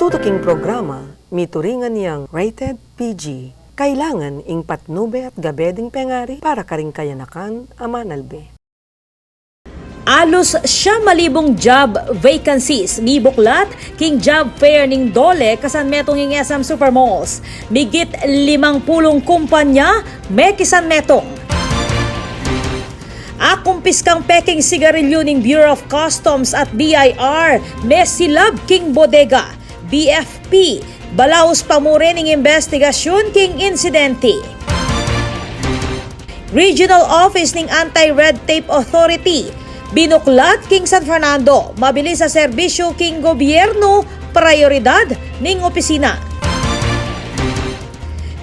Tutuking programa, mituringan niyang rated PG. Kailangan ing patnube at gabeding pengari para karing kayanakan amanalbe. Alos 9,000 job vacancies gibuklat king job fair ning Dole kasan metong ing SM Supermalls. Migit 50 kumpanya may kisan metong. Akumpis kang peking sigarilyo ning Bureau of Customs at BIR may silab king bodega. BFP balaos pamure ning investigasyon king insidente. Regional Office ning Anti-Red Tape Authority binuklat king San Fernando, mabilis sa serbisyo king gobyerno, prioridad ning opisina.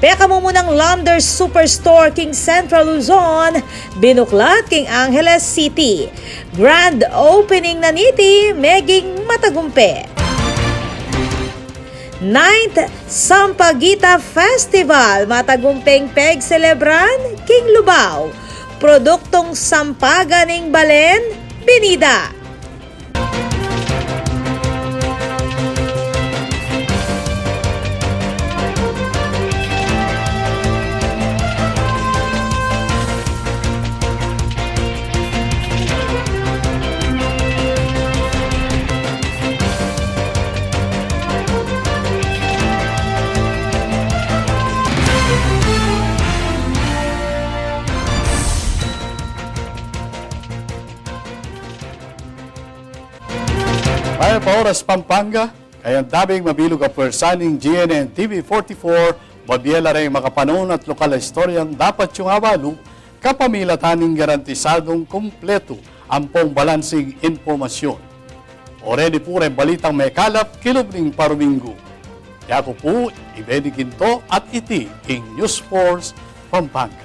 Peka mo munang Landers Superstore king Central Luzon, binuklat king Angeles City. Grand opening na niti, meging matagumpe. 9th Sampaguita Festival, matagumpeng peg celebran king Lubao. Produktong sampaga ning Balen, binida. May Oras Pampanga, kayang tabing mabilog ang pwersaning GNN TV44, mabiela rin makapanon at lokal na istoryang dapat yung awalo, kapamilataning garantisadong kumpleto ang pong balansing informasyon. Already po rin balitang may kalap, kilubning paruminggo. Yako po, ibedikin to at iti ing News Force Pampanga.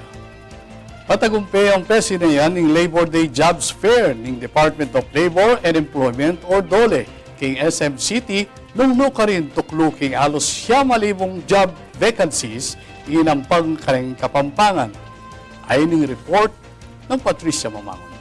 Patagumpe ang pesinayan ng Labor Day Jobs Fair ng Department of Labor and Employment or DOLE king SM City nung nuka rin tuklo king alos 9,000 job vacancies inampang karing Kapampangan. Ayon ng report ng Patricia Mamangon.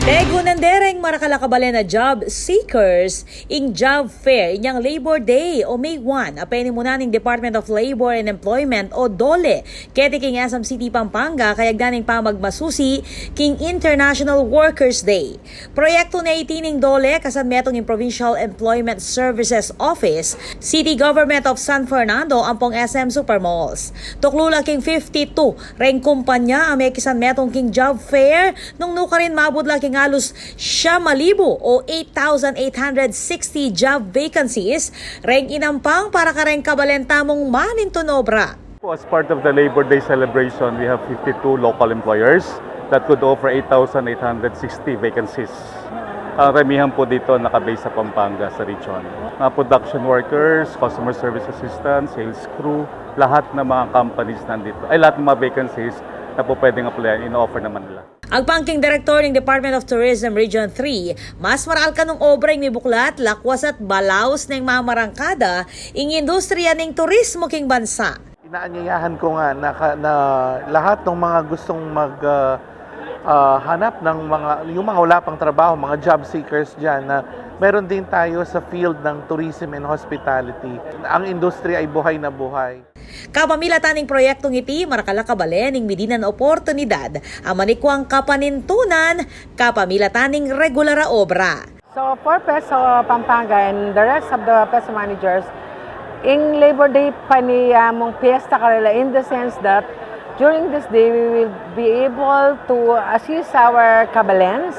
Tego nandereng marakalakabale na job seekers ing job fair inyang Labor Day o May 1 apeni muna ning Department of Labor and Employment o DOLE keti king SM City Pampanga kayagdaning pa magmasusi king International Workers Day. Proyekto na itining DOLE kasan metong in Provincial Employment Services Office, City Government of San Fernando ampong SM Supermalls. Tuklula king 52 reng kumpanya ame kisan metong king job fair nung nukarin mabudla king halos 9,000 o 8,860 job vacancies reng inampang para kareng kabalentamong manintunobra. As part of the Labor Day celebration, we have 52 local employers that could offer 8,860 vacancies. Ang remihan po dito nakabase sa Pampanga sa region. Mga production workers, customer service assistants, sales crew, lahat ng mga companies nandito. Ay lahat ng mga vacancies na po pwedeng applyan, in-offer naman nila. Ang pangking direktor ng Department of Tourism Region 3, mas maral ka nung obreng ni buklat, lakwas at balaos ng mga marangkada ing industriya ng turismo king bansa. Inaanyayahan ko nga na lahat ng mga gustong hanap ng yung mga wala pang trabaho, mga job seekers dyan, na meron din tayo sa field ng tourism and hospitality. Ang industriya ay buhay na buhay. Kapamilataning proyektong iti marakalakabale ning midinan oportunidad ang manikwang kapanintunan kapamilataning regular a obra. So for Peso Pampanga and the rest of the Peso managers, in Labor Day paniyamong piyesta karela in the sense that during this day we will be able to assist our kabalens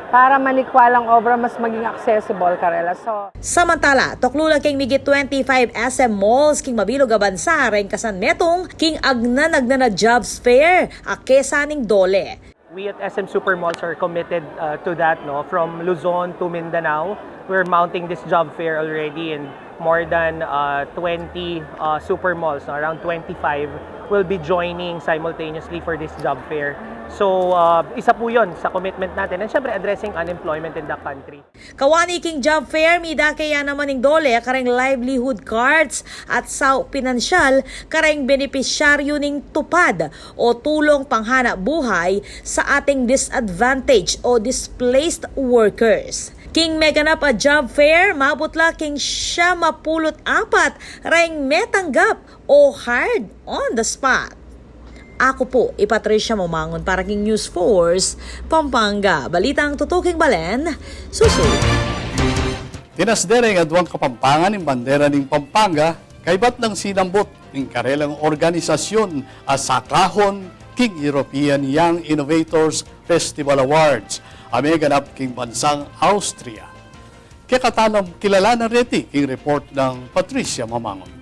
para manikwalang obra mas maging accessible karela. Samantala, tuklula king migit 25 SM malls king mabilog a bansa ren kasan metong king agna na jobs fair a kesaning DOLE. We at SM Supermalls are committed to that, no? From Luzon to Mindanao, we're mounting this job fair already, and more than 20 supermalls, no? Around 25 will be joining simultaneously for this job fair. So, isa po yun sa commitment natin. And syempre, addressing unemployment in the country. Kawani king job fair, mida kaya naman ning DOLE, kareng livelihood cards at sa pinansyal, kareng benepisyaryo ning tupad o tulong panghanap buhay sa ating disadvantaged o displaced workers. King meganap a job fair, mabutla king siya mapulot apat, reng metanggap o hard on the spot. Ako po, Patricia Momangon para King News Force, Pampanga. Balitang tutuking balen, susunod. Tinasdereng adwang kapampangan ng bandera ng Pampanga, kaibat ng sinambot ng karelang organisasyon asakahon King European Young Innovators Festival Awards, ame ganap king bansang Austria. Kakatanang kilala na reti king report ng Patricia Mamangon.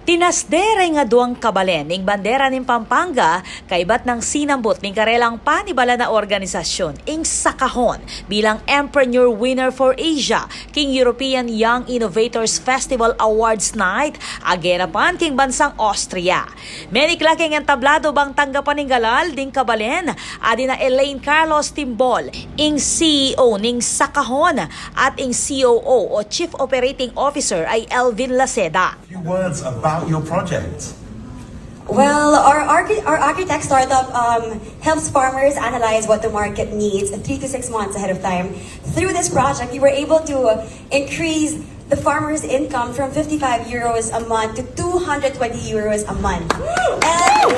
Tinasdere nga duwang kabalen ning bandera ning Pampanga kaibat ng sinambot ning karelang panibala na organisasyon ing sakahon bilang Entrepreneur Winner for Asia king European Young Innovators Festival Awards Night agerapan king bansang Austria. Meniklaking ang tablado bang tanggapan ning galal ding kabalen adina Elaine Carlos Timbol ing CEO ning sakahon at ing COO o Chief Operating Officer ay Elvin Laceda. Few words about your project. Well, our architect startup helps farmers analyze what the market needs 3 to 6 months ahead of time. Through this project, we were able to increase the farmer's income from 55 euros a month to 220 euros a month. And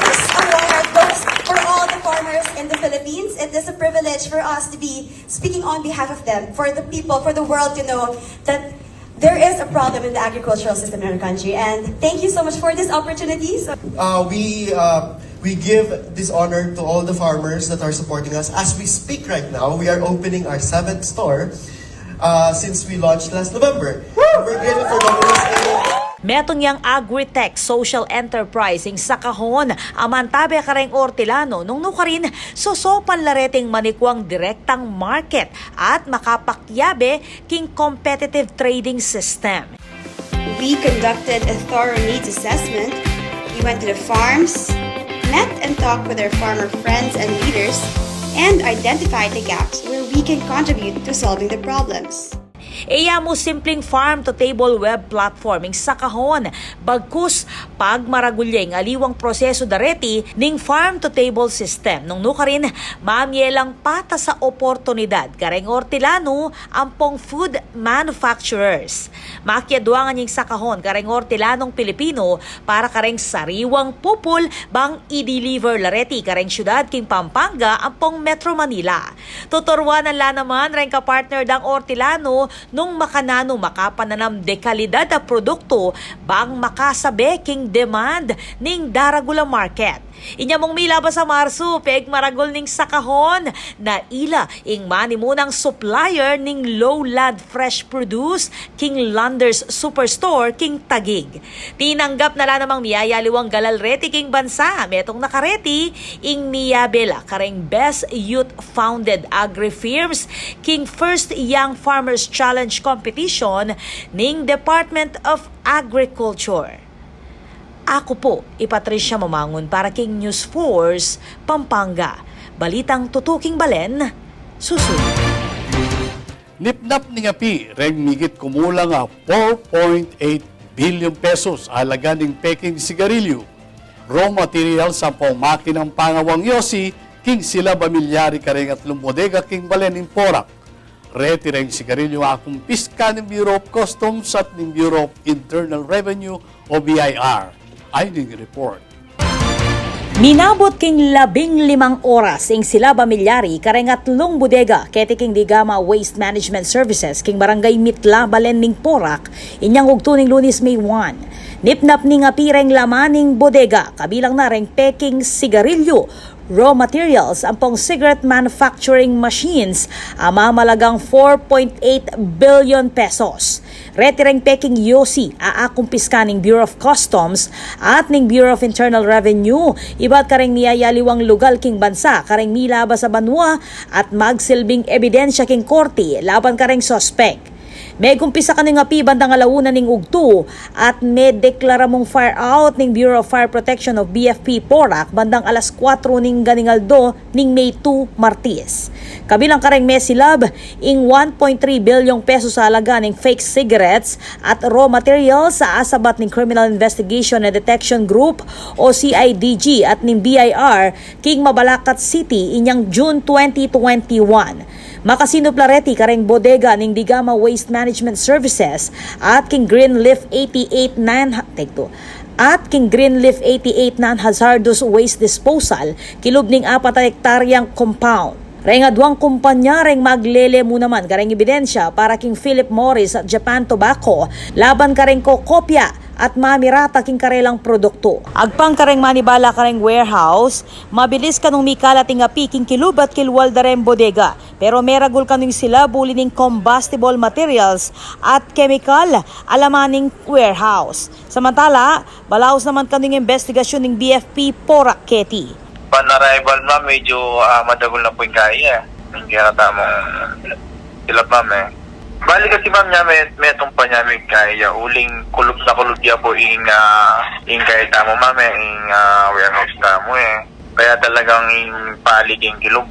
this award goes for all the farmers in the Philippines. It is a privilege for us to be speaking on behalf of them, for the people, for the world to know that there is a problem in the agricultural system in our country, and thank you so much for this opportunity. We give this honor to all the farmers that are supporting us. As we speak right now, we are opening our 7th store since we launched last November. We're grateful for the USA. Metong yang agritech social enterprise ing sakahon amantabe kareng Ortilano nung nukarin sosopan lareting manikwang direktang market at makapakyabe king competitive trading system. We conducted a thorough needs assessment. We went to the farms, met and talked with our farmer friends and leaders, and identified the gaps where we can contribute to solving the problems. Iya mo simpleng farm-to-table web platforming sakahon. Bagkus, pag maragulyeng aliwang proseso dareti ning farm-to-table system. Nung nukarin, mamyelang pata sa oportunidad. Kareng Ortilano, ampong food manufacturers. Makiaduangan yung sakahon, kareng Ortilanong Pilipino, para kareng sariwang pupul bang i-deliver lareti kareng syudad king Pampanga, ampong Metro Manila. Tuturwanan la naman rin ka-partner dang Ortilano nung makanano makapananam de kalidad na produkto bang makasabe king demand ning daragula market. Inyamong milaba sa Marso, peg maragol ning sakahon na ila ing manimunang supplier ning lowland fresh produce king Landers Superstore king Tagig. Tinanggap na la namang miyayaliwang galalreti king bansa, metong nakareti ing miyabela kareng Best Youth Founded Agri-Firms king First Young Farmers Challenge Competition ning Department of Agriculture. Ako po, Patricia Mamangon para King News Force, Pampanga. Balitang tutuking balen, susunod. Nipnap ni Ngapi, reng migit kumulang 4.8 billion pesos alaga ng peking sigarilyo. Raw material sa pamakinang pangawang yosi, king sila bamilyari kareng at lumbodega king balen ng porak. Reti reng sigarilyo akong piska ng Bureau of Customs at ng Bureau of Internal Revenue o BIR. Ay ning report. Minabot king 15 oras ing sila bamilyari kareng atlong bodega kete king Digama Waste Management Services king Barangay Mitla Balen ning Porac inyang ugtuning Lunes May 1. Nipnap ning apireng lamaning bodega kabilang na reng peking sigarilyo, raw materials, ampong cigarette manufacturing machines, mamalagang 4.8 billion pesos. Retireng peking yosi, aakumpiska ning Bureau of Customs at ning Bureau of Internal Revenue. Iba't kareng niyayaliwang lugal king bansa, kareng milaba sa banwa at magsilbing ebidensya king korte laban kareng sospek. May kumpisa ka nga pi bandang alauna ning ugto at may deklara mong fire out ning Bureau of Fire Protection of BFP Porac bandang alas 4 ning ganingaldo ning May 2 Martes. Kabilang kareng may silab ing 1.3 bilyong pesos sa halaga ning fake cigarettes at raw materials sa asabat ning Criminal Investigation and Detection Group o CIDG at ning BIR king Mabalacat City inyang June 2021. Makasino Clareti kareng bodega ning Digama Waste Management Services at king Greenleaf 88 non-hazardous waste disposal kilub ning 4 hektaryang compound. Rengadwang kumpanya reng maglele mo naman kareng ebidensya para king Philip Morris at Japan Tobacco laban kareng kokopya at mamirata king karelang produkto. Agpang kareng manibala kareng warehouse, mabilis kanong mikalating api king kilub at kilwal darem bodega. Pero meragul kanong sila buli ning combustible materials at chemical alamaning warehouse. Samantala, balaos naman kanong investigasyon ng BFP Porac Keti. Pan-arrival ma'am, medyo madagol na po yung kaya. Hindi na tamang silap ma'am eh. Bali kasi ma'am niya, may tumpa niya may kaya. Uling kulub na kulub niya po yung kaya tamo ma'am eh, yung warehouse tamo eh. Kaya talagang yung palig yung kilub.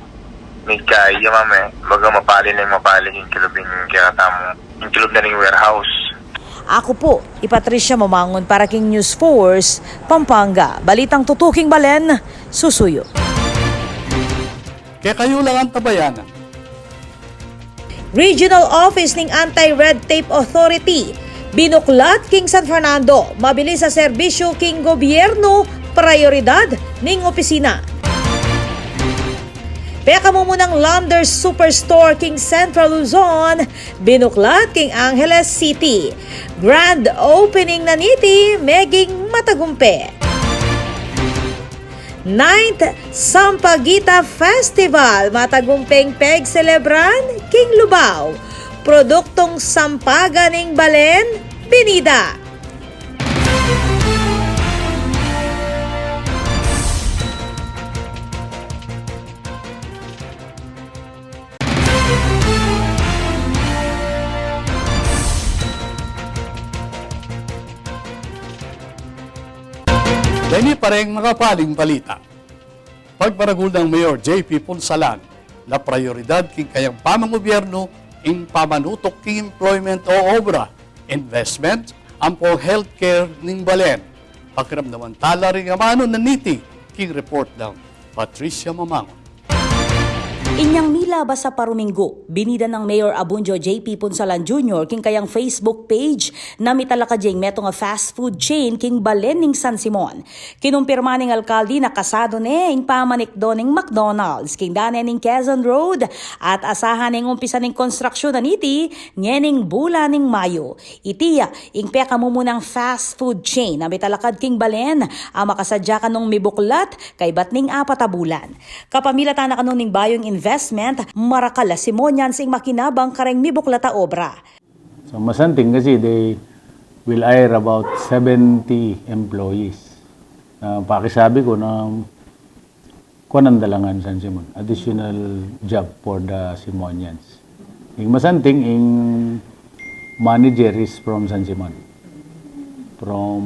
May kaya ma'am eh. Baga mapalig yung kilub yung kaya tamo. Yung kilub na rin warehouse. Ako po, Patricia Mamangon para king News Force, Pampanga. Balitang tutuking balen, susuyo. Kaya kayo lang ang tabayanan. Regional Office ng Anti-Red Tape Authority, binuklat king San Fernando, mabilis sa serbisyo king gobyerno, prioridad ning opisina. Peka mo munang Landers Superstore king Central Luzon, binuklat king Angeles City. Grand opening na niti, meging matagumpe. 9th Sampaguita Festival, matagumpeng peg celebran king Lubao. Produktong sampaga ning balen, binida. Dahil pareng makapaling balita. Pagbaragul ng Mayor J.P. Punsalan na prioridad king kayang pamangobyerno ing pamanutok king employment o obra, investment, ampo healthcare ning balen. Pakiramdaman tala ring amano na niti king report ng Patricia Mamangon. Inyang milabas sa Paruminggo, binida ng Mayor Abunjo J.P. Punsalan Jr. king kayang Facebook page na mitalakadjeng meto nga fast food chain king balen ning San Simon. Kinumpirma ning alkalde na kasado ing pamanikdo ning McDonald's king dane ning Quezon Road at asahan ning umpisa ning konstruksyon na niti ngening bula ning Mayo. Itiya ing peka mo munang fast food chain na mitalakad king balen ang makasadya kanong mibuklat kay bat ning 4 bulan. Kapamilatan na kanong ning bayong investment, marakala Simonian sing makinabang kareng mibuklata obra. So masanting kasi they will hire about 70 employees. Pakisabi ko na kunandalangan San Simon, additional job for the Simonians. Yung masanting, yung manager is from San Simon, from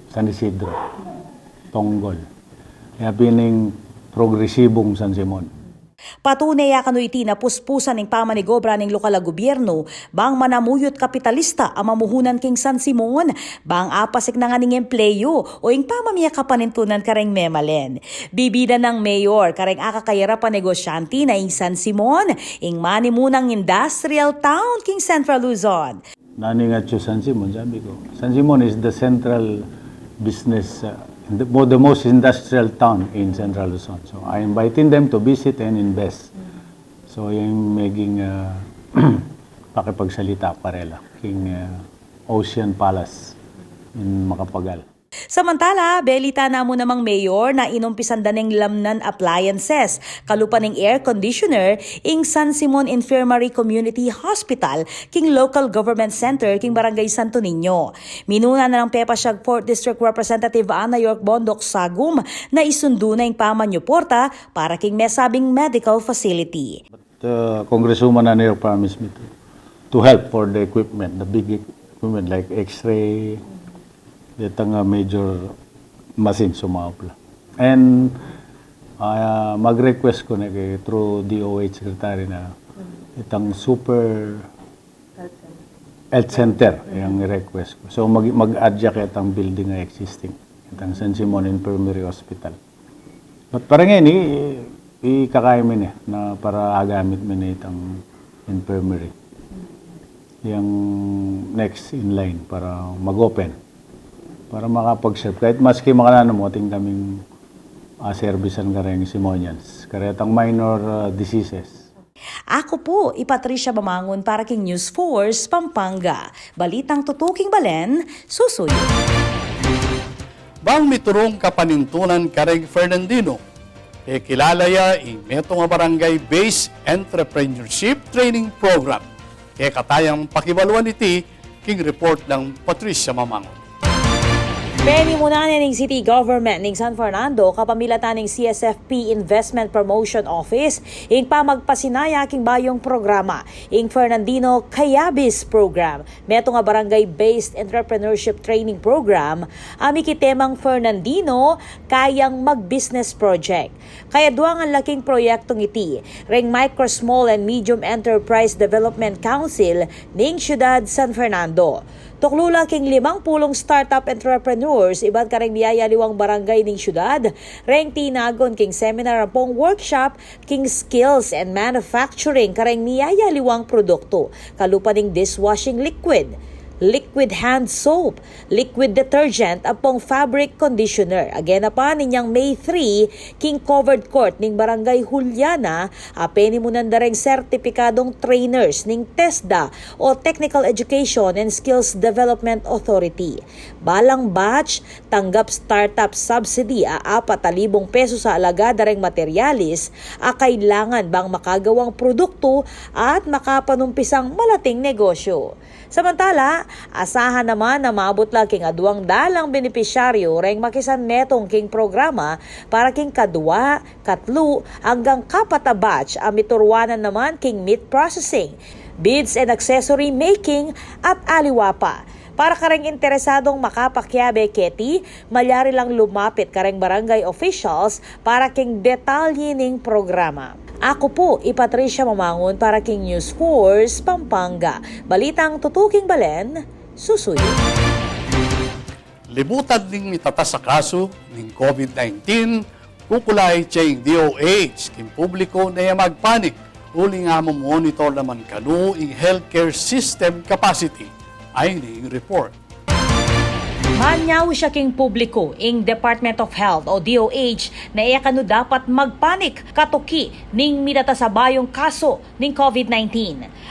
San Isidro, Tonggol. Kaya pining progresibong San Simon. Patunay kano iti na puspusan ng pamanigobra ng lokal na gobyerno bang manamuyot kapitalista ang mamuhunan king San Simon bang apasik na nga ning empleyo o ing pamamiya kapanintunan kareng memalen. Bibida ng mayor kareng akakayara pa negosyante na ing San Simon ing manimunang industrial town king Central Luzon. Naningat siya San Simon, sabi ko. San Simon is the central business the most industrial town in Central Luzon. So I inviting them to visit and invest. So yung maging pakipagsalita parela king Ocean Palace in Macapagal. Samantala, belita na mo namang mayor na inumpisan daneng lamnan appliances, kalupan ng air conditioner, ing San Simon Infirmary Community Hospital, king Local Government Center, king Barangay Santo Niño. Minuna na ng Pepasyag 4th District Representative Ana York Bondok Sagum na isundo na yung pamanyo porta para king mesabing medical facility. But Congresswoman Ana York promised me to to help for the equipment, the big equipment like X-ray, itang major machine sumapla. And mag-request ko na through DOH Secretary na itang super health center yung request ko. So mag-adjust itang building na existing, itang San Simon Infirmary Hospital. But parang ngayon, ikakaya mo na para agamit mo na itang infirmary. Yung next in line para mag-open. Para makapag-serve. Kahit maski makalano mo, ating kaming servicean ka rin Simonians. Karetang minor diseases. Ako po, Patricia Mamangon para King News Force, Pampanga. Balitang tutuking balen, susuyo. Bang miturong kapanintunan kareng Fernandino, kilala in metong barangay-based entrepreneurship training program. Katayang pakibaluan iti, king report ng Patricia Mamangon. Penimunan ng City Government ng San Fernando kapamilatan ng CSFP Investment Promotion Office ing pamagpasinaya king bayong programa ing Fernandino Kayabis Program. Meto nga barangay-based entrepreneurship training program ami kitemang Fernandino kayang mag-business project. Kaya duang ang laking proyektong iti ring Micro, Small and Medium Enterprise Development Council ning Siyudad San Fernando. Tuklula king 50 startup entrepreneurs, iba't kareng biyayaliwang barangay ning syudad, reng tinagon king seminar pong workshop, king skills and manufacturing kareng biyayaliwang produkto, kalupa ning dishwashing liquid, liquid hand soap, liquid detergent apong fabric conditioner. Again na pa ninyang May 3, king covered court ning barangay Juliana, apeni mo nandareng sertipikadong trainers ning TESDA o Technical Education and Skills Development Authority. Balang batch, tanggap startup subsidy a 4,000 pesos sa alaga dareng materialis a kailangan bang makagawang produkto at makapanumpisang malating negosyo. Samantala, asahan naman na maabot lang king aduang dalang benepisyaryo reng makisan metong king programa para king kadwa, katlu, hanggang kapata batch ang miturwanan naman king meat processing, beads and accessory making at aliwapa. Para kareng interesadong makapakyabe keti, malyari lang lumapit kareng barangay officials para king detalye ning programa. Ako po, Patricia Mamangon para King News Force, Pampanga. Balitang tutuking balen, susuyo. Libutan ning mitata sa kaso ning COVID-19, kukulay tiyang DOH, king publiko na magpanik. Uli nga mo monitor naman kanu ing healthcare system capacity. Ay ning report. Manyaw siya king publiko ing Department of Health o DOH na kanu dapat magpanik katuki ning mitatasabayong kaso ning COVID-19.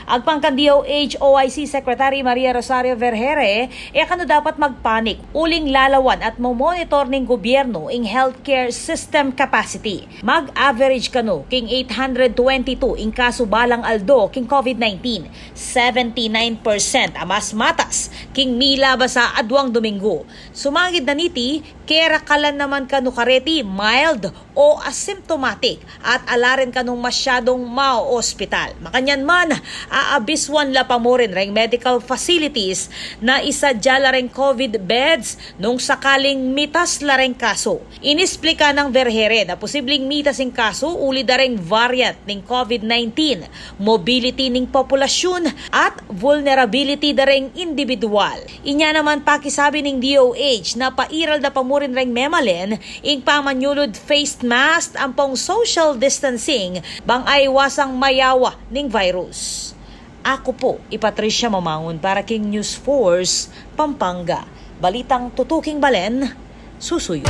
Agpangkan DOH OIC Secretary Maria Rosario Vergere kanu dapat magpanik uling lalawan at momonitor ning gobyerno ing healthcare system capacity. Mag-average kanu king 822 ing kaso balang aldo king COVID-19. 79% amas matas king mila basa adwang Domingo. Sumangid na niti, kera kalan naman kanu kareti mild o asymptomatic at alaren kanong masyadong mao-hospital. Makanyan man, aabiswan la pa mo rin ring medical facilities na isadya la ring COVID beds nung sakaling mitas la ring kaso. Inisplika ng Vergere na posibleng mitas ing kaso uli da ring variant ning COVID-19, mobility ning populasyon at vulnerability da ring individual. Inya naman pakisabi ning DOH na pairal da pamurin ring memalen ing pamanyulod face mask ampong social distancing bang ay wasang mayawa ning virus. Ako po, Patricia Mamangon para King News Force, Pampanga. Balitang tutuking balen, susuyo.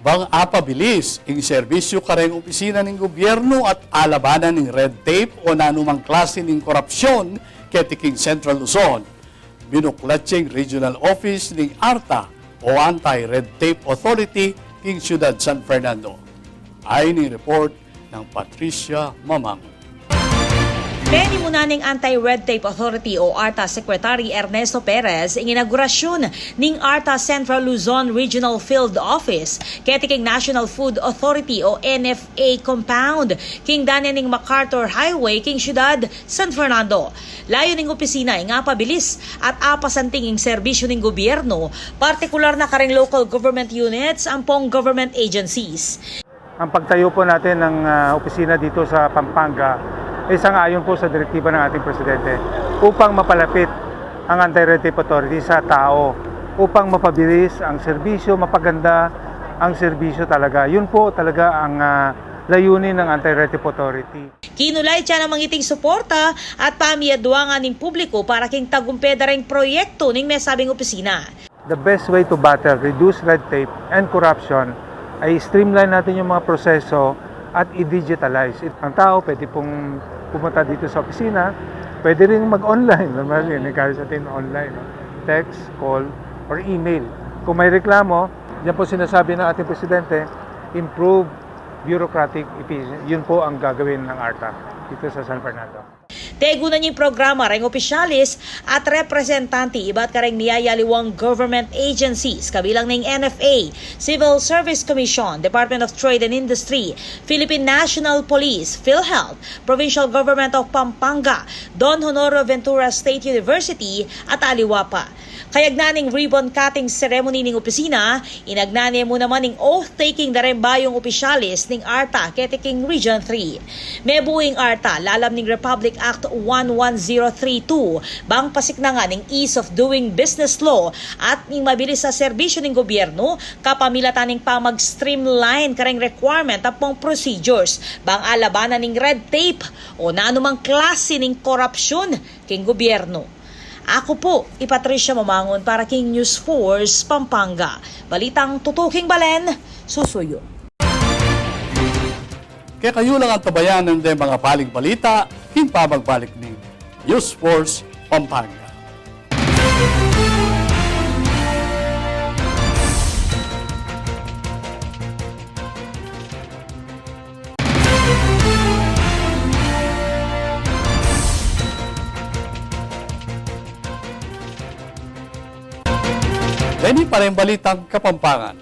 Bang apabilis ing serbisyo kareng opisina ning gobyerno at alabanan ning red tape o nanumang klase ning korupsyon ketiking Central Luzon. Binuklatsing Regional Office ning ARTA o Anti-Red Tape Authority king Siyudad San Fernando. Ay ni report ng Patricia Mamangon. Peni muna ning Anti-Red Tape Authority o ARTA Secretary Ernesto Perez ang inaugurasyon ning ARTA Central Luzon Regional Field Office ketiking National Food Authority o NFA compound king danen ning MacArthur Highway king syudad San Fernando. Layo ning opisina nga pabilis at apasanting ing serbisyo ning gobyerno, partikular na karing local government units ampong government agencies. Ang pagtayo po natin ng opisina dito sa Pampanga ay sang-ayon po sa direktiba ng ating Presidente upang mapalapit ang Anti-Red Tape Authority sa tao, upang mapabilis ang serbisyo, mapaganda ang serbisyo talaga. Yun po talaga ang layunin ng Anti-Red Tape Authority. Kinulay siya ng mangiting suporta at pamiyaduangan ng publiko para king tagumpeda ring proyekto ning mesabing opisina. The best way to battle, reduce red tape and corruption ay streamline natin yung mga proseso at i-digitalize. Ang tao pwede pong pumunta dito sa opisina, pwede rin mag-online. Normally, kahit sa atin online. Text, call, or email. Kung may reklamo, yan po sinasabi ng ating Presidente, improve bureaucratic efficiency. Yun po ang gagawin ng ARTA dito sa San Fernando. Tegunan yung programa ring opisyalis at representante iba't kareng niyayaliwang government agencies kabilang ng NFA, Civil Service Commission, Department of Trade and Industry, Philippine National Police, PhilHealth, Provincial Government of Pampanga, Don Honoro Ventura State University at aliwa pa. Kayagnaning ribbon cutting ceremony ning opisina, inagnani mo naman ning oath-taking na rin bayong opisyalis ning ARTA ketiking Region 3. May buing ARTA, lalam ning Republic Act 11032, bang pasik na nga ning ease of doing business law at ning mabilis sa serbisyo ning gobyerno, kapamilatan ning pamag-streamline kareng requirement apong procedures, bang alabanan ning red tape o na anumang klase ning korupsyon king gobyerno. Ako po, Patricia Mamangon para King News Force, Pampanga. Balitang tutuking balen, susuyo. Kaya kayo lang ang tabayan ng mga paling balita, king pabagbalik ni News Force, Pampanga. Dini pa rin balitang Kapampangan.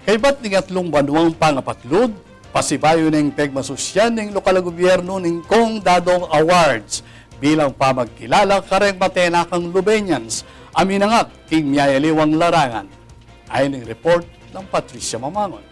Kay ba't ni atlong banwang pangapatlod, pasibayo ng pegmasusyan ng lokal gobyerno ng Kong Dadong Awards bilang pamagkilala kareng matenakang Lubenians, aminangak king miyayaliwang larangan. Ayon ng report ng Patricia Mamangon.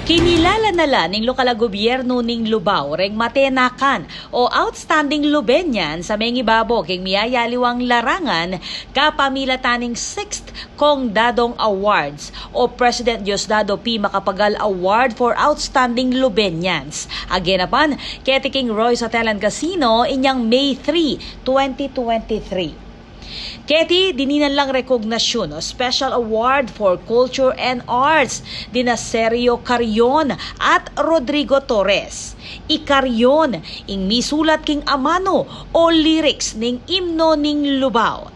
Kinilala nala ning lokal gobyerno ning Lubao reng matenakan o outstanding Lubenian sa Mengibabo king miyayaliwang larangan kapamilataning 6th Kong Dadong Awards o President Diosdado P. Macapagal Award for Outstanding Lubenians. Agenapan, ketiking Royce Hotel and Casino inyang May 3, 2023. Keti, dininan lang rekognasyon o Special Award for Culture and Arts dina Sergio Carion at Rodrigo Torres. Icarion, ing misulat king amano o lyrics ning imno ning Lubao.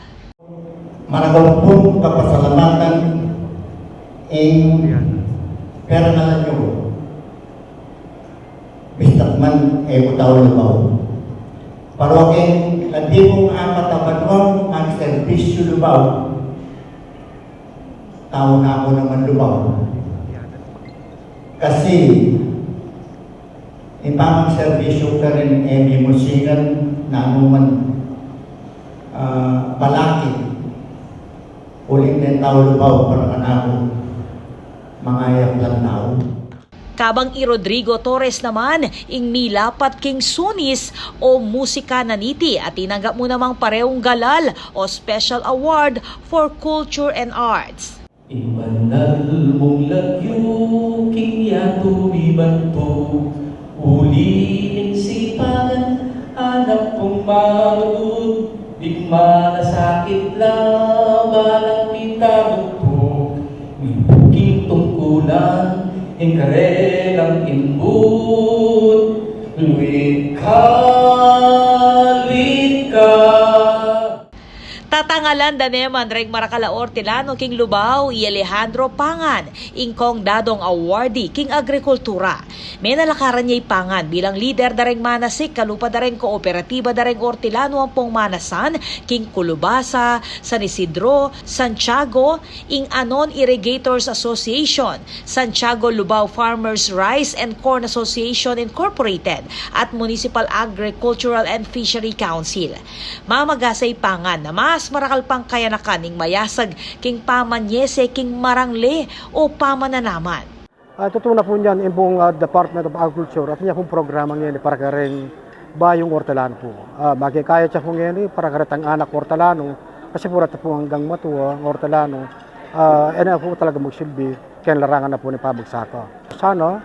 Maragaw pong kapasalamatan ing personalan nyo. Bistak man utaw Lubao. Paroking ladimong apat na banwang ang serbisyo Lubao. Tao na ako naman Lubao. Kasi ipamang serbisyo ka rin musikan na anuman balaki. Uling na tao Lubao para kanako mga ayak lang tao. Kabang i Rodrigo Torres naman, ing milapat king sunis o musika naniti at tinanggap mo namang parehong galal o Special Award for Culture and Arts. Imanal mong lagyo, king yato bibanto, uli ning sipagan, anak pong maud, digma na sakit laban ang pitagutog, king tungkulan, ing karelang imbut, luwit ka. Pangalan daneman reng Marakala Hortelano king Lubao i Alejandro Pangan, ingkong dadong awardee king agrikultura. May nalakaran niya Pangan bilang leader dareng manasik kalupa dareng kooperatiba dareng Hortelano ang pong manasan king Kulubasa, San Isidro, Santiago, ing Anon Irrigators Association, Santiago Lubao Farmers Rice and Corn Association Incorporated at Municipal Agricultural and Fishery Council. Mamagasay Pangan na mas marakal pang kayanakan ning mayasag king pamanyese king marangle o pamananaman. Totoo na po niyan yung pong Department of Agriculture at niya pong programa ngayon para ka rin bayong Hortelano po. Magkikaya siya po ngayon para ka rin anak Hortelano kasi po rata po hanggang matuwa ang Hortelano. Na po talaga magsilbi kaya larangan na po ni Pabagsaka. Sana,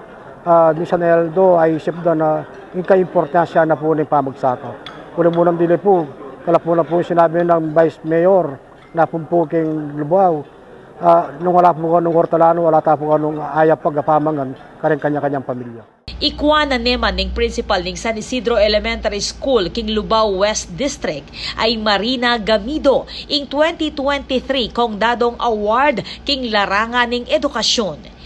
ni Saneldo ay isip doon na yung ka-importansya na po ni Pabagsaka. Unang-unang dili po, kala po na po sinabi ng Vice Mayor na pumpuking Lubao. Nung wala po kanong Hortelano, wala ta po kanong ayap pagkapamangan karing kanya-kanyang pamilya. Ikuanan naman ning principal ning San Isidro Elementary School king Lubao West District ay Marina Gamido ing 2023 kong dadong award king larangan ning edukasyon.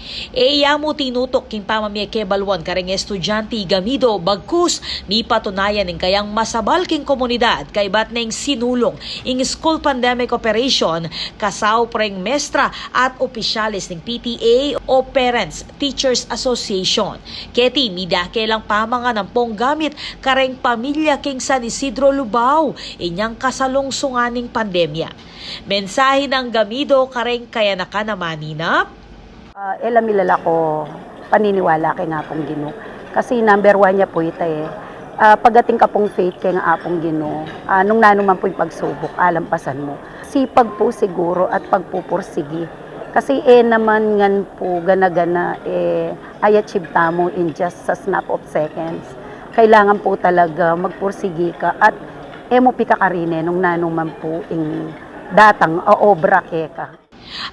Mo tinutok king pamamiyake balwan kareng estudyante Gamido bagkus mi patunayan ning kayang masabal king komunidad kay bat ning sinulong ing school pandemic operation kasaw preng mestra at opisyalis ning PTA o Parents Teachers Association. Keti midake lang pamangan ng pong gamit kareng pamilya king San Isidro Lubao inyang kasalungsunganing pandemya. Mensahe ng Gamido kareng kayanakan na maninap. Elamilala ko paniniwala kay nga pong Ginoo. Kasi number 1 niya po ita pagating ka pong faith kay nga apong Ginoo. Nung nanuman po yung pagsubok, alampasan mo. Sipag po siguro at pagpupursigi. Kasi naman ngan po gana-gana ay achieve tamo in just a snap of seconds. Kailangan po talaga magpursigi ka at mo pikakarine nung nanuman po ing datang obra keka.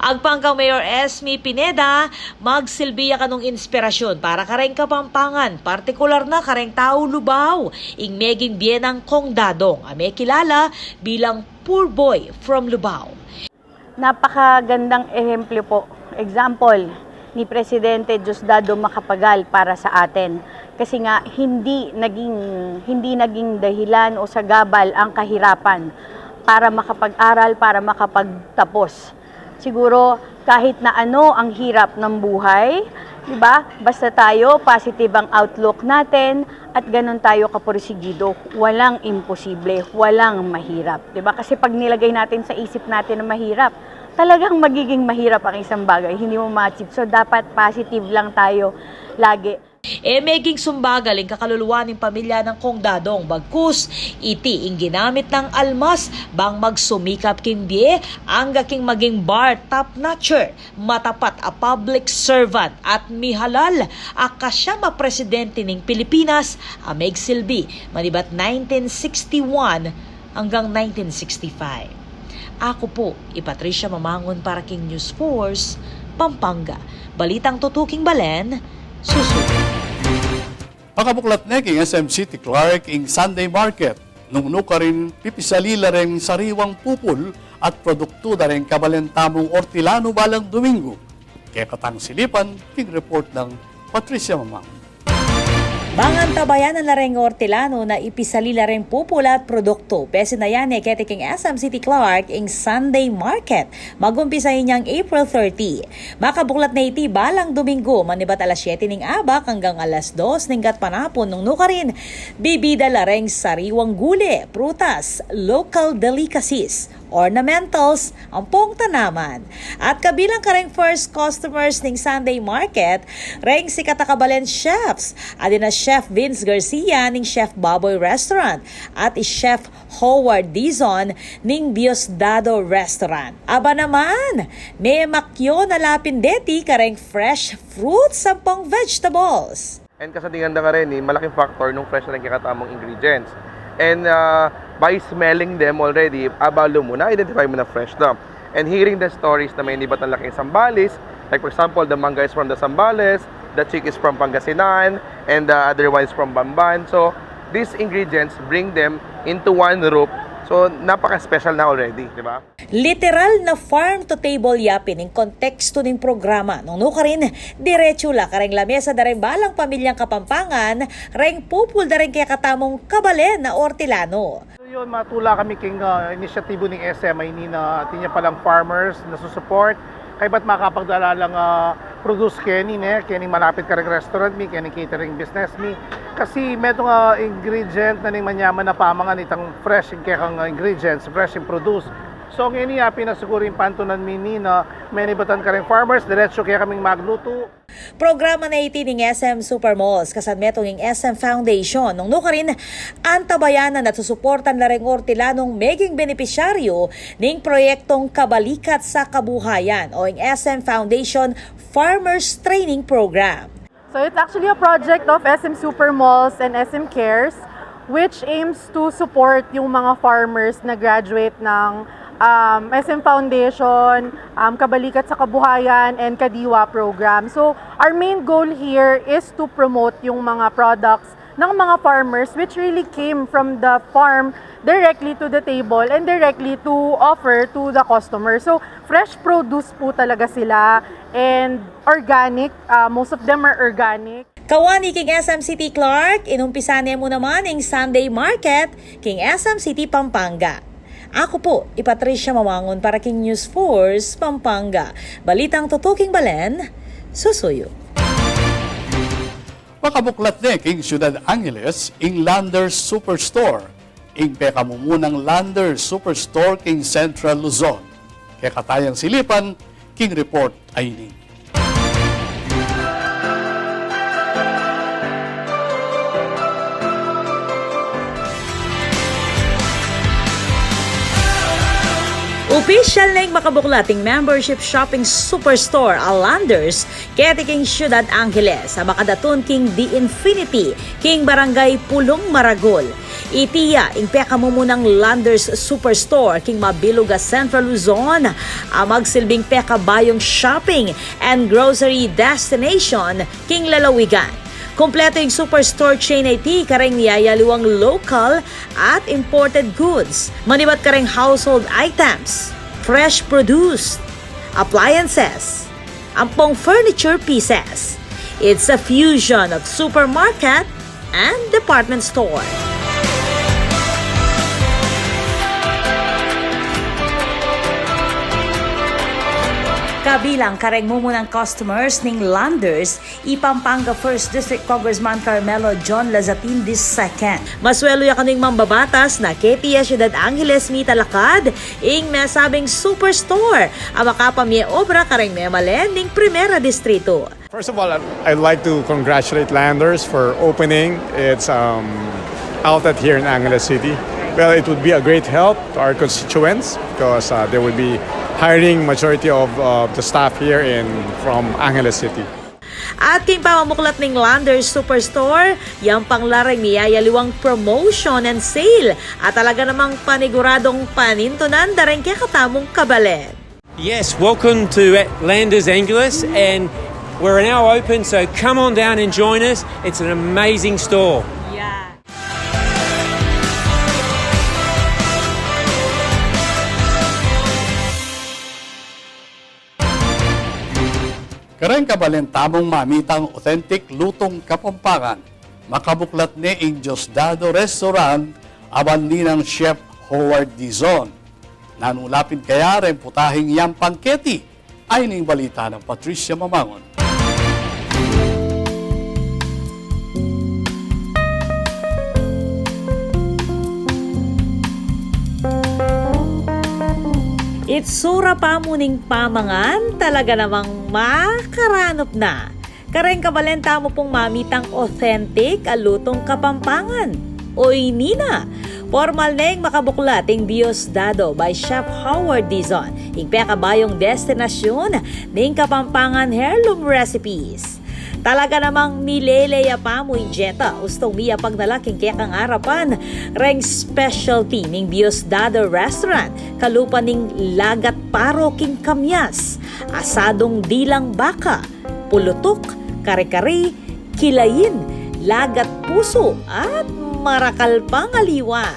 Agpangkaw Mayor Esme Pineda, magsilbiya kanong inspirasyon para kareng Kapampangan, partikular na kareng tao Lubao, ing meging biyenang Kong Dadong, ame kilala bilang poor boy from Lubao. Napakagandang ehemplo po. Example ni Presidente Diosdado Macapagal para sa atin. Kasi nga hindi naging dahilan o sagabal ang kahirapan para makapag-aral, para makapagtapos. Siguro kahit na ano ang hirap ng buhay, 'di ba? Basta tayo positive ang outlook natin at ganun tayo kapursigido. Walang imposible, walang mahirap, 'di ba? Kasi pag nilagay natin sa isip natin na mahirap, talagang magiging mahirap ang isang bagay, hindi mo ma-achieve. So dapat positive lang tayo lagi. Meging sumbagal ang kakaluluwa ng pamilya ng Kong Dadong bagkus iti ing ginamit ng almas bang magsumikap king die ang gaking maging bar top notcher matapat a public servant at mihalal akasyama presidente ng Pilipinas a megsilbi manibat 1961 hanggang 1965. Ako po, Patricia Mamangon para King News Force, Pampanga. Balitang tutuking balen, susunod. Pakabuklat na king SM City Clark ing Sunday Market. Nung ka rin pipisalila rin sariwang pupul at produkto na rin kabalentamong Hortelano balang Domingo. Kaya katang silipan, king report ng Patricia Mamang. Bangan tabayan ng lareng Hortelano na ipisalila rin pupula at produkto. Pese na yan kete king SM City Clark ing Sunday Market. Magumpisahin niyang April 30. Makabuklat na iti balang Domingo manibat alas 7 ning abak hanggang alas 2 ning gatpanapon nung nukarin. Bibida lareng sariwang gule, prutas, local delicacies, ornamentals, ang pong tanaman. At kabilang ka rin first customers ning Sunday Market, ring si Katakabalen Chefs, adina Chef Vince Garcia ning Chef Baboy Restaurant at Chef Howard Dizon ning Diosdado Restaurant. Aba naman, may makyo na lapindeti kareng fresh fruits sa pang vegetables. And kasatingan na ka rin, malaking factor nung fresh na rin kakatamong ingredients. And by smelling them already, abalo mo na, identify mo na fresh na. And hearing the stories na may inibat ng laking Sambales, like for example, the manga is from the Sambales, the chick is from Pangasinan, and the other one is from Bamban. So, these ingredients, bring them into one roof So, napaka-special na already, di ba? Literal na farm-to-table yapin ng konteksto ng programa. Nung ka rin, diretso la kareng lamesa da rin balang pamilyang Kapampangan, reng pupul da rin kaya katamong kabalen na Ortilano. So yun, matula kami king inisyatibo ng SM ay na tinya palang farmers na susupport. Kaya ba't makapagdala lang produce kani malapit ka rin restaurant mi, kani catering business mi. Kasi may itong ingredient na ning manyaman na pamangan itang fresh yung kekang ingredients, fresh yung produce. So ngayon niya, pinasuguro yung pantunan mini na may nibatan ka rin farmers, diretso kaya kaming magluto. Programa na iti ng SM Supermalls, kasadmetong ng SM Foundation. Nung ka rin, antabayanan at susuportan na rin Ortilanong meging benepisyaryo ng proyektong Kabalikat sa Kabuhayan o ng SM Foundation Farmers Training Program. So it's actually a project of SM Supermalls and SM Cares which aims to support yung mga farmers na graduate ng SM Foundation, Kabalikat sa Kabuhayan, and Kadiwa program. So our main goal here is to promote yung mga products ng mga farmers which really came from the farm directly to the table and directly to offer to the customer. So fresh produce po talaga sila and organic, most of them are organic. Kawani king SM City Clark, inumpisane mo naman ang Sunday Market king SM City Pampanga. Ako po, Patricia Mamangon para king News Force Pampanga. Balitang tutuking balen, susuyo. Makabuklat ni king Ciudad Angeles ing Landers Superstore. Ing pekamumunang Landers Superstore king Central Luzon. Kaya katayang silipan, king report ay ini. Official na yung makabuklating membership shopping superstore Landers kaya king Ciudad Angeles sa makadatun king The Infinity king Barangay Pulong Maragol. Itiya ing pekamumunang Landers Superstore king Mabiluga Central Luzon magsilbing pekabayong shopping and grocery destination king Lalawigan. Kompleto yung superstore chain IT kareng niyayaliwang local at imported goods. Manibat kareng household items, fresh produce, appliances, ampong furniture pieces. It's a fusion of supermarket and department store. Kabilang kareng mumunang customers ning Landers, Pampanga 1st District Congressman Carmelo John Lazatin II. Maswelo ya kaning mambabatas na KPS Ciudad Angeles mi talakad ing nasabing superstore ang makapamye obra kareng memalen ning Primera Distrito. First of all, I'd like to congratulate Landers for opening its outlet here in Angeles City. Well, it would be a great help to our constituents because they would be hiring majority of the staff here from Angeles City. At king pamamuklat ning Landers Superstore, yang panglareng niyayaliwang promotion and sale at talaga namang paniguradong panintunan dareng kaya katamong kabalen. Yes, welcome to Landers Angeles and we're now open, so come on down and join us. It's an amazing store. Kareng kabalentamong mamitang authentic lutong Kapampangan. Makabuklat ni ing Diosdado Restaurant aban ni ng Chef Howard Dizon. Nanulapin kaya rin putahing yang pangketi ay ning balita ng Patricia Mamangon. Itsura pa muning pamangan, talaga namang makaranop na. Kareng kabalenta mo pong mamitang authentic alutong Kapampangan. Oy Nina, formal na yung makabuklat yung Diosdado by Chef Howard Dizon. Yung pekabayong destinasyon ng Kapampangan heirloom recipes. Talaga namang nileleya pa mo yung jeta. Ustong miya pagnalaking kaya kang arapan. Reng specialty ning Diosdado Restaurant. Kalupa ning lagat paro king kamyas. Asadong dilang baka. Pulutok, kare-kare, kilayin, lagat puso at marakal pang aliwa.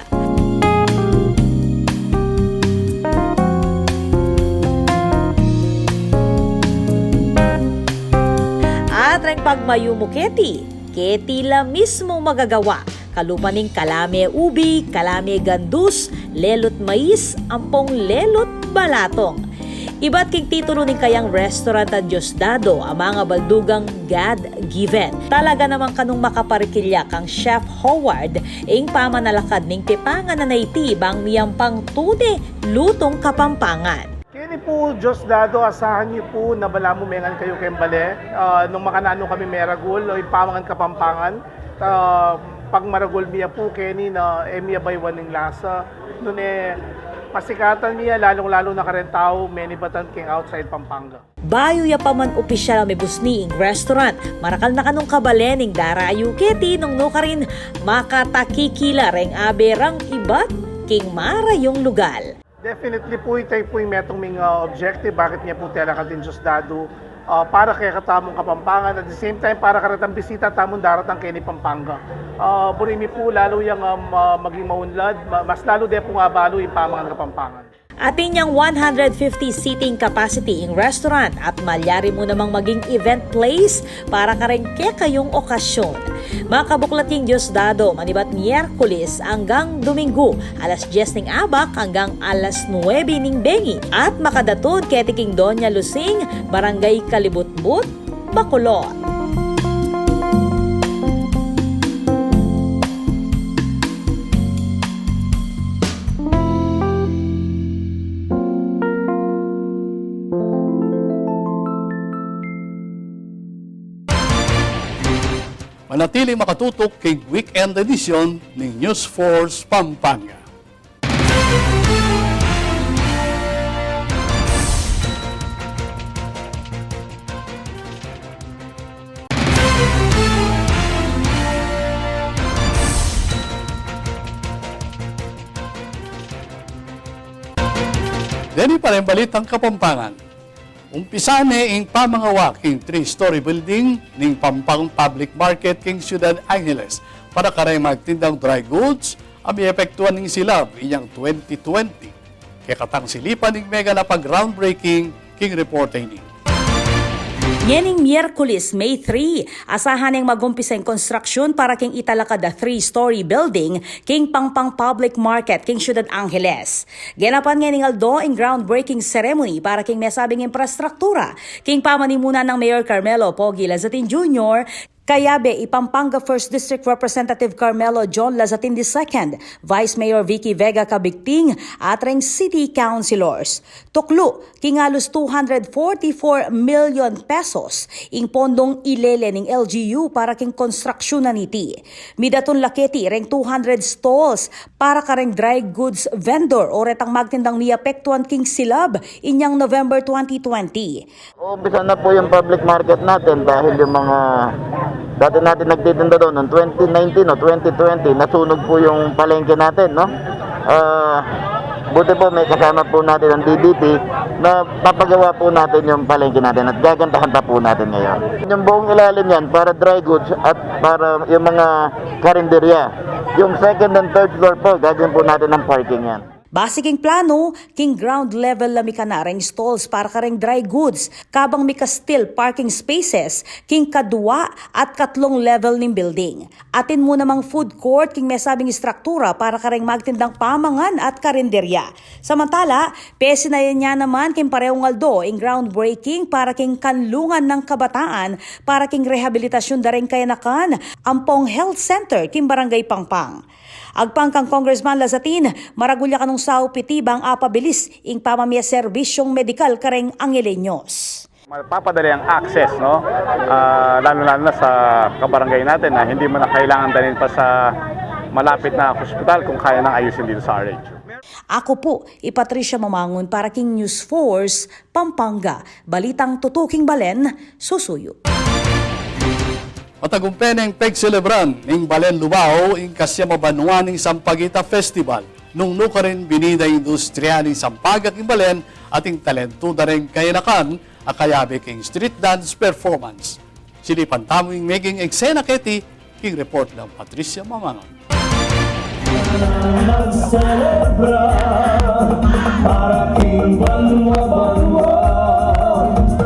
At ring pagmayumo keti la mismo magagawa. Kalupaning kalame ubi, kalame gandus, lelot mais, ampong lelot balatong. Iba't king titulo ning kayang restaurant at Diosdado ang mga baldugang God-given. Talaga namang kanong makaparikilya kang Chef Howard ing pamanalakad ning tipangan na naitibang niyang pangtune lutong Kapampangan. Kini po Diosdado, asahan niyo po na balamumengan kayo kembale. Nung makanano kami meragul o ipamangan Kapampangan. Pag maragul miya po kini na miya baywan ng lasa. Nun pasikatan niya, lalong-lalo na karentao, many batan king outside Pampanga. Bayo ya paman opisyal ang mibusni ing restaurant. Marakal na kanong kabalening darayu keti nung no karin makatakikila reng aberang ibat king mara yung lugal. Definitely po ito po yung metong ming objective. Bakit niya po talakatin Diosdado para kay katamong Kapampangan. At the same time, para karatang bisita tamong daratang kini Pampanga. Burimi po lalo yung maging maunlad. Mas lalo din po nga balo yung pamangan Kapampangan. Atin niyang 150 seating capacity ing restaurant at malyari mo namang maging event place para karengke kayong okasyon. Makabuklat yung Diosdado manibat Miyerkules hanggang Domingo, alas 10 ning abak hanggang alas 9 ning bengi. At makadatod ketiking Doña Lusing, Barangay Kalibutbut, Bacolod. Manatili makatutok kay weekend edition ng News Force Pampanga. Deni pa rin balitang Kapampangan. Umpisa ni ing pamangawak king 3-story building ning Pampang Public Market king Ciudad Angeles para karay magtindang dry goods ang epektuan ning silab iyang 2020. Kaya katang silipan ning mega na pag-groundbreaking king report ini. Nyening Miyerkules, May 3, asahan ng magumpisa ang konstruksyon para king italakad a 3-story building king Pampang Public Market king Ciudad Angeles. Genapan nyening aldo ang groundbreaking ceremony para king mesabing infrastruktura king pamanimunan ng Mayor Carmelo Pogi Lazatin Jr., Kayabe, Pampanga 1st District Representative Carmelo John Lazatin II, Vice Mayor Vicky Vega Cabigting, at ring City Councilors. Tuklo, kingalos 244 million pesos ing pondong ilele ning LGU para king konstruksyon na niti. Midaton laketi ring 200 stalls para kareng dry goods vendor o retang magtindang miapektuan king silab inyang November 2020. Umpisa na po yung public market natin dahil yung mga dati natin nagtitinda doon noong 2019 o 2020, nasunog po yung palengke natin, no? Buti po may kasama po natin ang DDT na papagawa po natin yung palengke natin at gagandahan pa po natin ngayon. Yung buong ilalim yan para dry goods at para yung mga karinderya. Yung second and third floor po, gagawin po natin ng parking yan. Base king plano, king ground level lami kanareng stalls para kareng dry goods, kabang mika still parking spaces, king kadua at katlong level ning building. Atin mo namang food court king mesabing istruktura para kareng magtindang pamangan at karinderya. Samantala, pesi na yan niya naman king parehong aldo ing groundbreaking para king kanlungan ng kabataan para king rehabilitasyon dareng kayanakan, ampong health center king Barangay Pangpang. Agpang kang Congressman Lazatin, maragulya kanong sao pitibang apabilis ing pamamia serbisyong medikal kareng Angeleños. Mapapadali ang access, no? Lalo-lalo na sa kabarangay natin na hindi mo na kailangan dalhin pa sa malapit na hospital kung kaya nang ayusin dito sa RH. Ako po, Patricia Mamangon para king News Force, Pampanga. Balitang tutuking balen, susuyo. Matagumpen ang pagselebran ng Balen Lubao ing kasya mabanuan ng Sampaguita Festival nung nukarin binida industriya ng Sampaga king Balen ating talento na rin kayanakan akayabe king street dance performance. Silipan taming making eksena keti king report ng Patricia Mamangon. Magselebra para king banwa-banwa,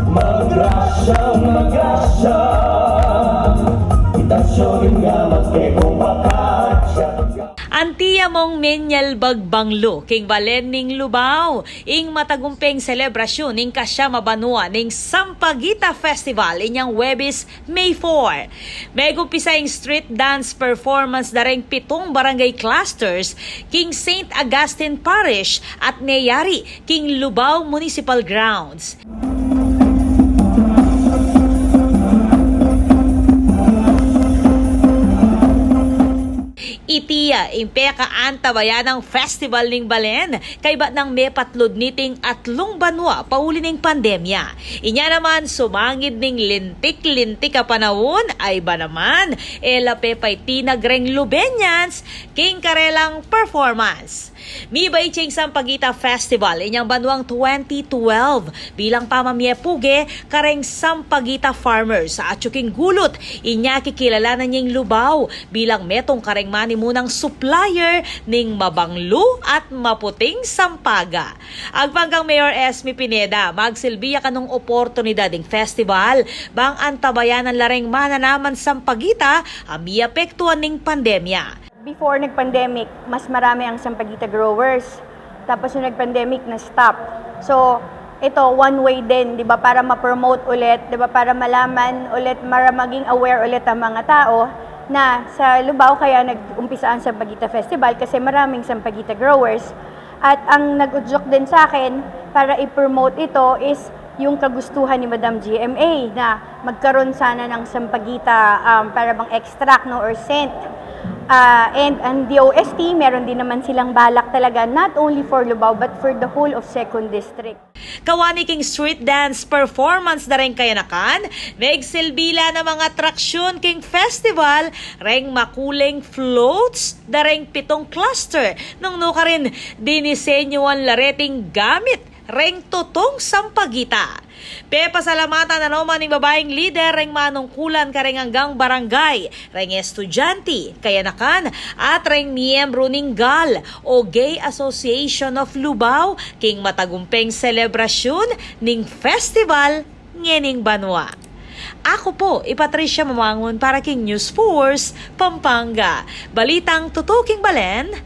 magrasya Antiya mong menyal bagbanglo, king balen ning lubaw, ing matagumpeng selebrasyon ning kasyama banua ning Sampaguita Festival inyang Huwebes, May 4. May gumpisa ing street dance performance dareng 7 barangay clusters king St. Augustine Parish at Neyari king Lubao Municipal Grounds. Itiya, impeka antabayanang festival ning balen, kay ba't nang may patlod niting atlong banwa pauli ning pandemya. Inya naman sumangid ning lintik-lintik ka panahon, ay ba naman, lape pa'y tinagreng lubenyans, king karelang performance. Mibay ching Sampaguita Festival inyang banwang 2012 bilang pamamyepuge kareng Sampaguita Farmers sa Atsuking Gulot. Inya kikilala na niyang lubaw bilang metong kareng manimunang supplier ning mabanglo at maputing sampaga. Agpanggang Mayor Esme Pineda, magsilbiya kanong oportunidad ng festival bang antabayanan lareng mananaman Sampaguita ami apektuhan ning pandemya. Before nag-pandemic, mas marami ang Sampaguita growers. Tapos yung nag-pandemic, na-stop. So, ito, one way din, di ba, para ma-promote ulit, di ba, para malaman ulit, para maging aware ulit ang mga tao na sa Lubao kaya nag-umpisa ang Sampaguita Festival kasi maraming Sampaguita growers. At ang nag-udyok din sa akin para i-promote ito is yung kagustuhan ni Madam GMA na magkaroon sana ng Sampaguita para bang extract no, or scent. And ang DOST, meron din naman silang balak talaga not only for Lubao but for the whole of 2nd District. Kawani king street dance performance na rin kayanakan, megsilbila na mga atraksyon king festival, reng makuleng floats, dareng 7 cluster, nung ka rin dinisenyuan lareting gamit, reng tutong Sampaguita. Pasalamatan na naman ng babaeng leader reng manungkulan ka rin hanggang barangay, reng estudyante, kayanakan at reng miyembro ning GAL o Gay Association of Lubao king matagumpeng selebrasyon ning festival ngening banwa. Ako po, Patricia Mamangon para king News Force, Pampanga. Balitang tutuking balen,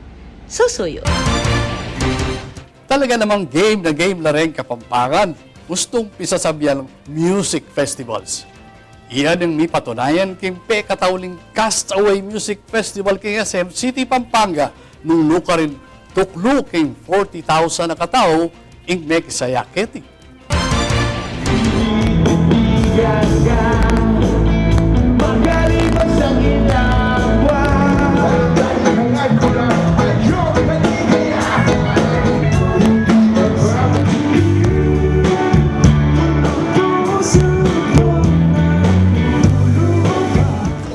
susuyo. Talaga namang game na game na rin Kapampangan. Gustong pisasabihan music festivals. Iyan ang mipatunayan king pekatauling Castaway Music Festival king SM City, Pampanga nung luka rin tuklo king 40,000 na katao ing Mekisayaketi.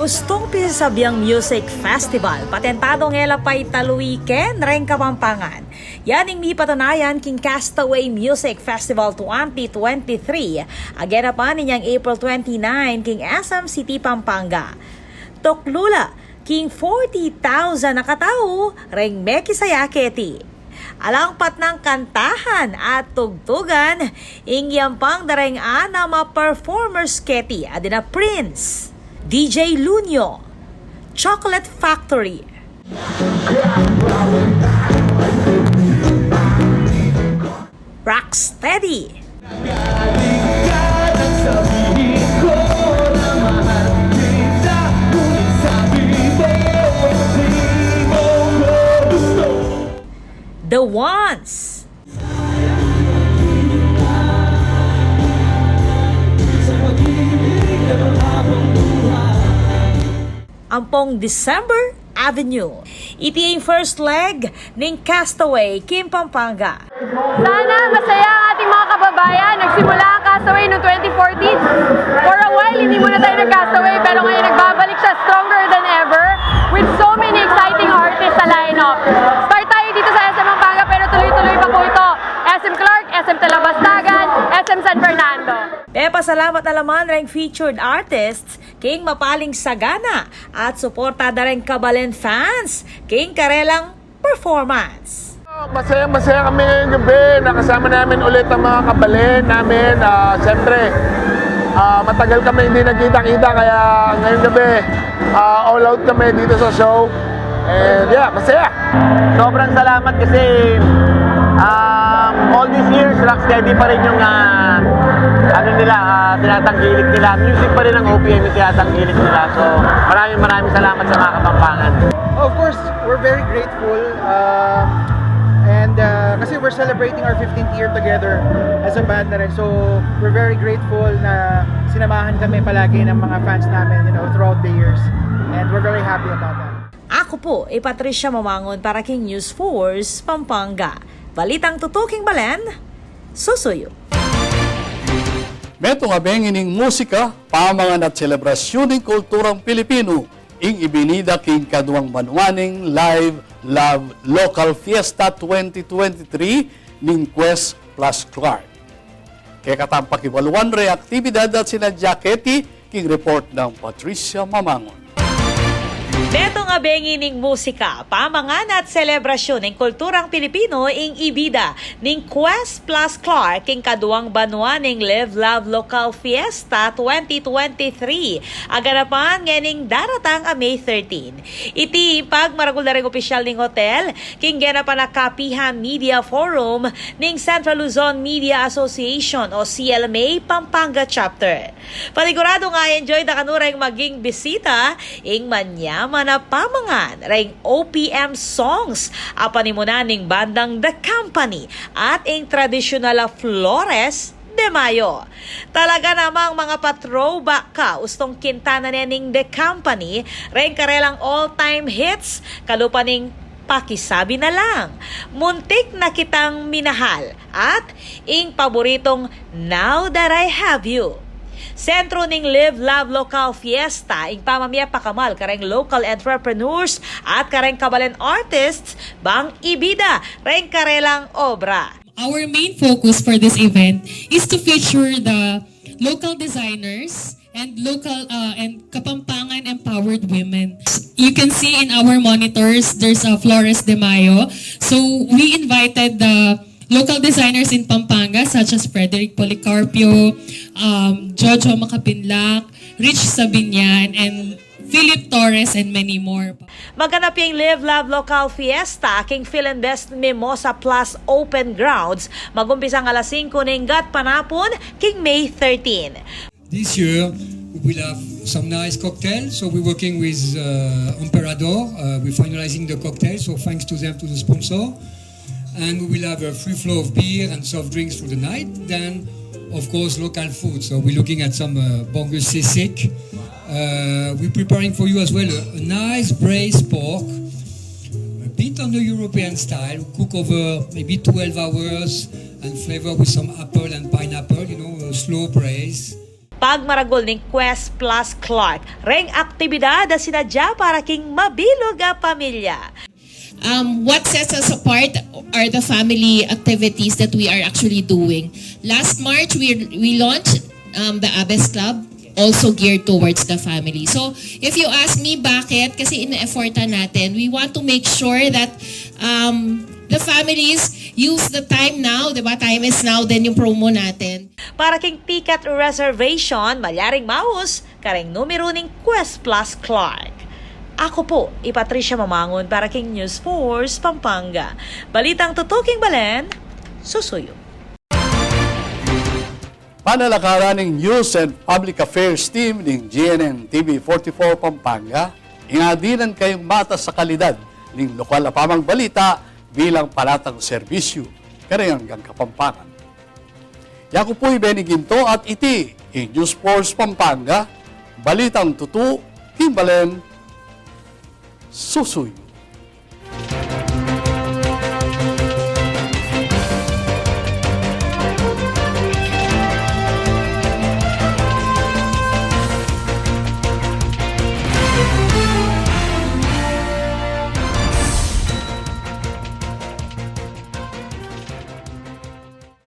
Gustong pisasabiang music festival, patentado ngela pa'y taluiken, reng Kapampangan. Yan ang mipatunayan king Castaway Music Festival 2023. Agena pa ninyang April 29 king SM City, Pampanga. Toklula, king 40,000 na katao, reng Mekisayaketi. Alangpat ng kantahan at tugtugan, ingyang pang dareng anama performers keti, adina Prince, DJ Lunyo, Chocolate Factory, Rocksteady, The Ones, Ampong December Avenue. Iti ang first leg ng Castaway, Kim Pampanga. Sana masaya ang ating mga kababayan. Nagsimula ang Castaway noong 2014. For a while, hindi muna tayo nag-Castaway, pero ngayon nagbabalik siya stronger than ever with so many exciting artists sa lineup. Start tayo dito sa SM Pampanga, pero tuloy-tuloy pa po ito. SM Clark, SM Talabastagan, SM San Fernando. Pasalamat na naman rin featured artists king mapaling sagana at suportada rin Kabalen fans king karelang performance. Masaya kami ngayong gabi. Nakasama namin ulit ang mga kabalen namin. Siyempre, Matagal kami hindi nagkita-kita kaya ngayong gabi all out kami dito sa show. And yeah, masaya. Sobrang salamat kasi all these years, Rocksteady pa rin yung tinatanggilik nila. Music pa rin ang OPM yung tinatanggilik nila. So maraming salamat sa mga Kapampangan. Of course, we're very grateful. And kasi we're celebrating our 15th year together as a band na rin. So we're very grateful na sinamahan kami palagi ng mga fans namin, throughout the years. And we're very happy about that. Ako po, Patricia Mamangon para King News Force, Pampanga. Balitang tutuking balen, susuyo. Metong abengining musika, pamangan at selebrasyon ng kulturang Pilipino, ing ibinida king kaduang banwaning Live Love Local Fiesta 2023 ning Quest plus Clark. Kaya katampak ibaluan reaktibidad at sinadya Ketty, king report ng Patricia Mamangon. Betong abengi ning musika, pamangan at selebrasyon ng kulturang Pilipino ing ibida ning Quest plus Clark ing kaduang banwa ning Live Love Local Fiesta 2023. Aganapan nganing daratang May 13. Iti pagmaragul na ring opisyal ning hotel king ganapan na Kapihan Media Forum ning Central Luzon Media Association o CLMA Pampanga Chapter. Panigurado nga enjoy na kanurang maging bisita ing manyaman na pamangan ring OPM songs apanimunan ning bandang The Company at ing tradisyonal Flores de Mayo. Talaga namang mga patrobak ka ustong kintana ning The Company ring karelang all-time hits kalupa ning Pakisabi na lang, Muntik na Kitang Minahal at ing paboritong Now That I Have You. Sentro ning Live Love Local Fiesta ing pamamia pakamal kareng local entrepreneurs at kareng kabalen artists bang ibida reng karelang obra. Our main focus for this event is to feature the local designers and local and Kapampangan empowered women. You can see in our monitors there's a Flores de Mayo. So we invited the local designers in Pampanga such as Frederick Policarpio, Jojo Makapinlak, Rich Sabinian, and Philip Torres, and many more. Maganap yung Live Love Local Fiesta king Philinvest Mimosa Plus Open Grounds magumpisang alas 5 ning gat panapon king May 13. This year we will have some nice cocktails, so we're working with Emperador. We're finalizing the cocktails, so thanks to them, to the sponsor. And we will have a free flow of beer and soft drinks for the night. Then, of course, local food. So we're looking at some bongus sisik. We're preparing for you as well a nice braised pork, a bit on the European style, cook over maybe 12 hours and flavor with some apple and pineapple, a slow braise. Pagmaragol ning Quest plus Clark, reng aktibidad na sinadya para king mabilog a pamilya. What sets us apart are the family activities that we are actually doing. Last March, we launched the Abbes Club, also geared towards the family. So, if you ask me bakit, kasi ina-effortan natin, we want to make sure that the families use the time now, diba? Time is now, then yung promo natin. Para king ticket reservation, malyaring maus, kareng numero ning Quest plus Clark. Ako po, Patricia Mamangon para King News Force, Pampanga. Balitang tutuking balen, susuyo. Panalakaran ng News and Public Affairs Team ng GNN TV 44 Pampanga, ingadinan kayong mata sa kalidad ng lokal na pamang balita bilang palatang serbisyo, kareng hanggang Kapampangan. Yako po'y Benny Ginto at iti, in News Force Pampanga, balitang tutu, timbalen, susuyo.